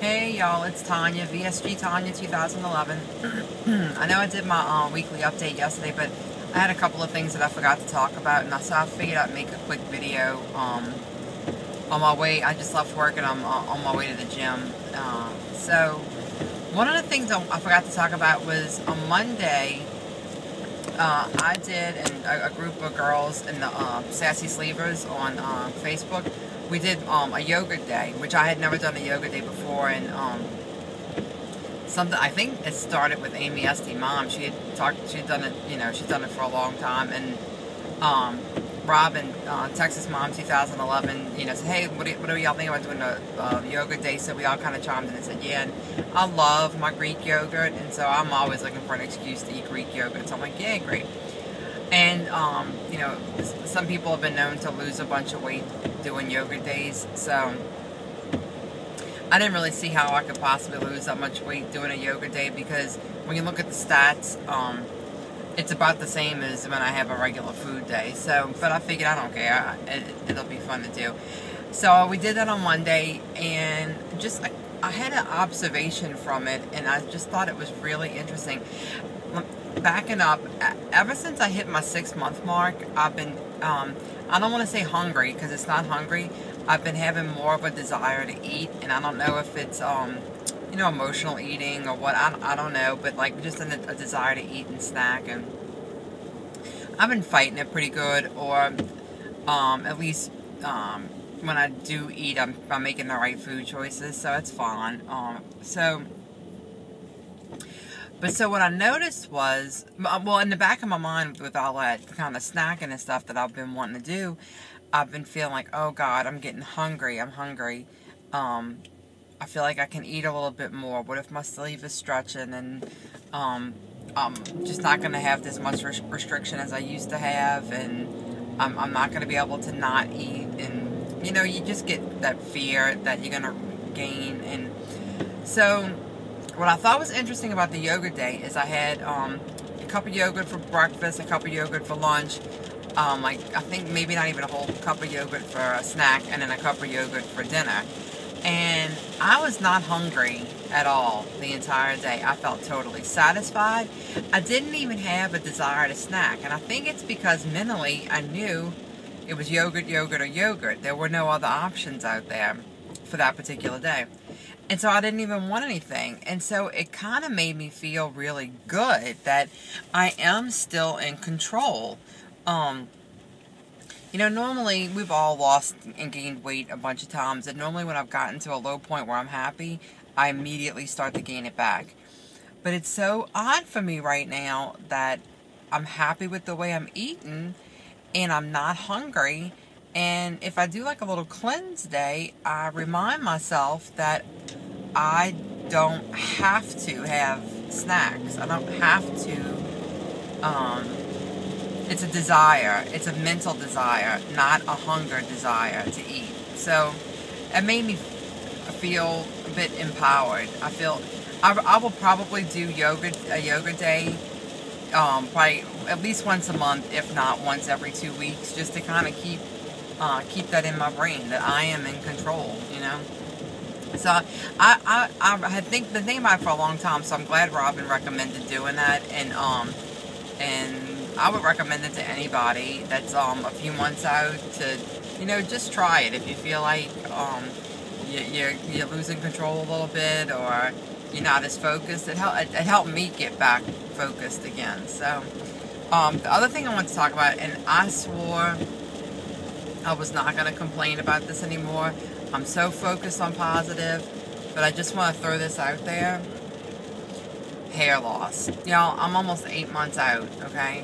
Hey y'all, it's Tanya, VSG Tanya 2011. I know I did my weekly update yesterday, but I had a couple of things that I forgot to talk about, and so I figured I'd make a quick video on my way. I just left work and I'm on my way to the gym. So one of the things I forgot to talk about was on Monday, I did, and a group of girls in the Sassy Sleevers on Facebook, we did a yoga day, which I had never done a yoga day before, and something, I think it started with Amy Esty Mom. She'd done it, she's done it for a long time, and Robin, Texas Mom 2011, said, hey, what do y'all think about doing a yoga day? So we all kind of chimed in and said, yeah, and I love my Greek yogurt, and so I'm always looking for an excuse to eat Greek yogurt, so I'm like, yeah, great. And, some people have been known to lose a bunch of weight doing yoga days, so I didn't really see how I could possibly lose that much weight doing a yoga day, because when you look at the stats, it's about the same as when I have a regular food day. So, but I figured, I don't care, it'll be fun to do. So we did that on Monday, and just I had an observation from it, and I just thought it was really interesting. Backing up, ever since I hit my 6-month mark, I've been, I don't want to say hungry, because it's not hungry. I've been having more of a desire to eat, and I don't know if it's, emotional eating or what, I don't know, but like just a desire to eat and snack, and I've been fighting it pretty good, or at least when I do eat, I'm making the right food choices, so it's fine. So what I noticed was, well, in the back of my mind with all that kind of snacking and stuff that I've been wanting to do, I've been feeling like, oh God, I'm getting hungry. I'm hungry. I feel like I can eat a little bit more. What if my sleeve is stretching, and I'm just not going to have this much restriction as I used to have, and I'm not going to be able to not eat, and you just get that fear that you're going to gain. And so what I thought was interesting about the yoga day is I had a cup of yogurt for breakfast, a cup of yogurt for lunch, I think maybe not even a whole cup of yogurt for a snack, and then a cup of yogurt for dinner. And I was not hungry at all the entire day. I felt totally satisfied. I didn't even have a desire to snack. And I think it's because mentally I knew it was yogurt, yogurt, or yogurt. There were no other options out there for that particular day. And so I didn't even want anything. And so it kind of made me feel really good that I am still in control. Normally we've all lost and gained weight a bunch of times, and normally when I've gotten to a low point where I'm happy, I immediately start to gain it back. But it's so odd for me right now that I'm happy with the way I'm eating, and I'm not hungry. And if I do like a little cleanse day, I remind myself that I don't have to have snacks. I don't have to, it's a desire. It's a mental desire, not a hunger desire to eat. So it made me feel a bit empowered. I feel I will probably do a yoga day, probably at least once a month, if not once every 2 weeks, just to kind of keep that in my brain that I am in control. So I had think the name out for a long time. So I'm glad Robin recommended doing that, and I would recommend it to anybody that's a few months out to, just try it if you feel like you're losing control a little bit, or you're not as focused. It helped me get back focused again. So the other thing I want to talk about, and I swore I was not going to complain about this anymore. I'm so focused on positive, but I just want to throw this out there. Hair loss. Y'all, I'm almost 8 months out, okay?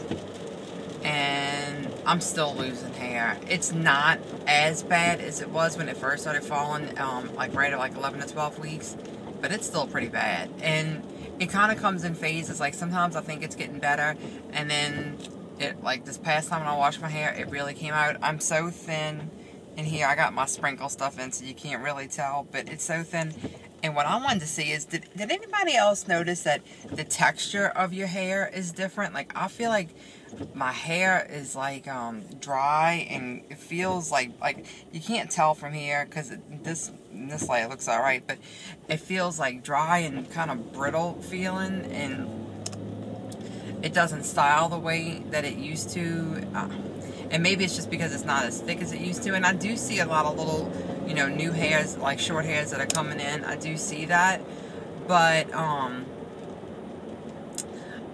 And I'm still losing hair. It's not as bad as it was when it first started falling, right at 11 to 12 weeks, but it's still pretty bad. And it kind of comes in phases. Like sometimes I think it's getting better, and then this past time when I washed my hair, it really came out. I'm so thin in here. I got my sprinkle stuff in, so you can't really tell, but it's so thin. And what I wanted to see is, did anybody else notice that the texture of your hair is different? Like, I feel like my hair is dry, and it feels like you can't tell from here because in this light it looks alright, but it feels like dry and kind of brittle feeling, and it doesn't style the way that it used to. And maybe it's just because it's not as thick as it used to. And I do see a lot of little, you know, new hairs, like short hairs that are coming in. I do see that. But, I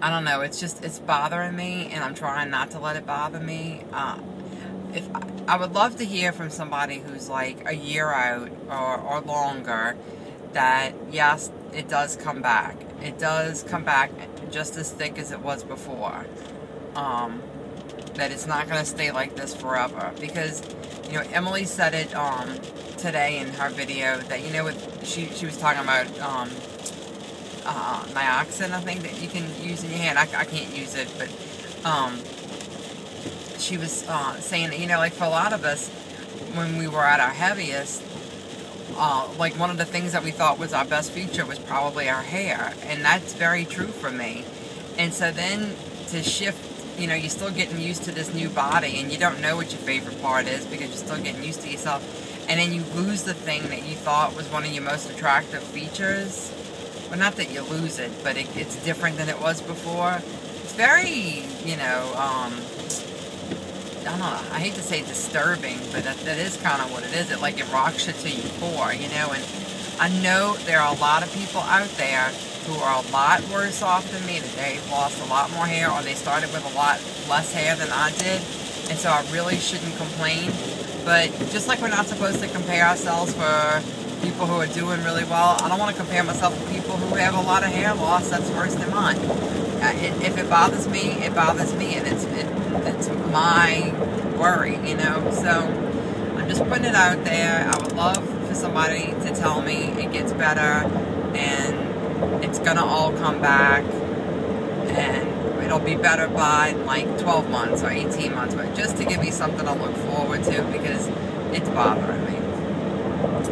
don't know. It's just, it's bothering me. And I'm trying not to let it bother me. I would love to hear from somebody who's like a year out or longer that, yes, it does come back. It does come back just as thick as it was before. That it's not going to stay like this forever, because, you know, Emily said it today in her video that, you know, she was talking about Nioxin, I think, that you can use in your hand. I can't use it, but she was saying that, you know, like for a lot of us, when we were at our heaviest, like one of the things that we thought was our best feature was probably our hair, and that's very true for me. And so then to shift, you know, you're still getting used to this new body, and you don't know what your favorite part is because you're still getting used to yourself, and then you lose the thing that you thought was one of your most attractive features. Well, not that you lose it, but it's different than it was before. It's very, you know, I don't know, I hate to say disturbing, but that is kind of what it is. It rocks you to your core, you know, and I know there are a lot of people out there who are a lot worse off than me, that they've lost a lot more hair, or they started with a lot less hair than I did, and so I really shouldn't complain. But just like we're not supposed to compare ourselves for people who are doing really well, I don't want to compare myself to people who have a lot of hair loss that's worse than mine. If it bothers me, it bothers me, and it's my worry, you know. So I'm just putting it out there. I would love for somebody to tell me it gets better, and it's gonna all come back, and it'll be better by like 12 months or 18 months, but just to give me something to look forward to, because it's bothering me.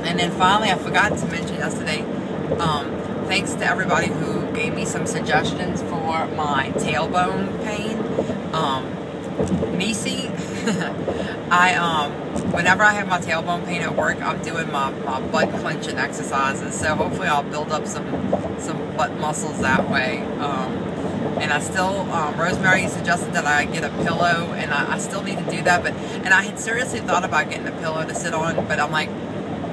And then finally, I forgot to mention yesterday, thanks to everybody who gave me some suggestions for my tailbone pain. Nisi, whenever I have my tailbone pain at work, I'm doing my butt clenching exercises, so hopefully I'll build up some butt muscles that way. And I still, Rosemary suggested that I get a pillow, and I still need to do that, and I had seriously thought about getting a pillow to sit on, but I'm like,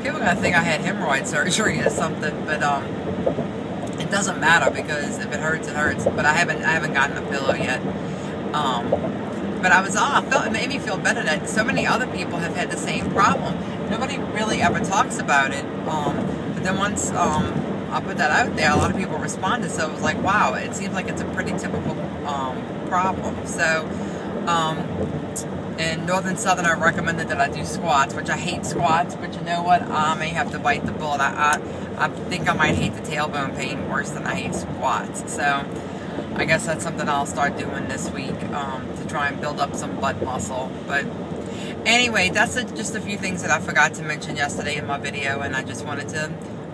people are going to think I had hemorrhoid surgery or something, but it doesn't matter, because if it hurts, it hurts. But I haven't gotten a pillow yet. But it made me feel better that so many other people have had the same problem. Nobody really ever talks about it. But then once I put that out there, a lot of people responded. So it was like, wow, it seems like it's a pretty typical problem. So, and Northern Southern, I recommended that I do squats, which I hate squats, but you know what? I may have to bite the bullet. I think I might hate the tailbone pain worse than I hate squats. So I guess that's something I'll start doing this week, to try and build up some butt muscle. But anyway, that's just a few things that I forgot to mention yesterday in my video, and I just wanted to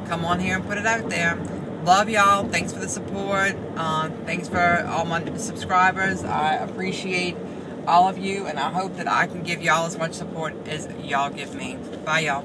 come on here and put it out there. Love y'all. Thanks for the support. Thanks for all my subscribers. I appreciate all of you, and I hope that I can give y'all as much support as y'all give me. Bye, y'all.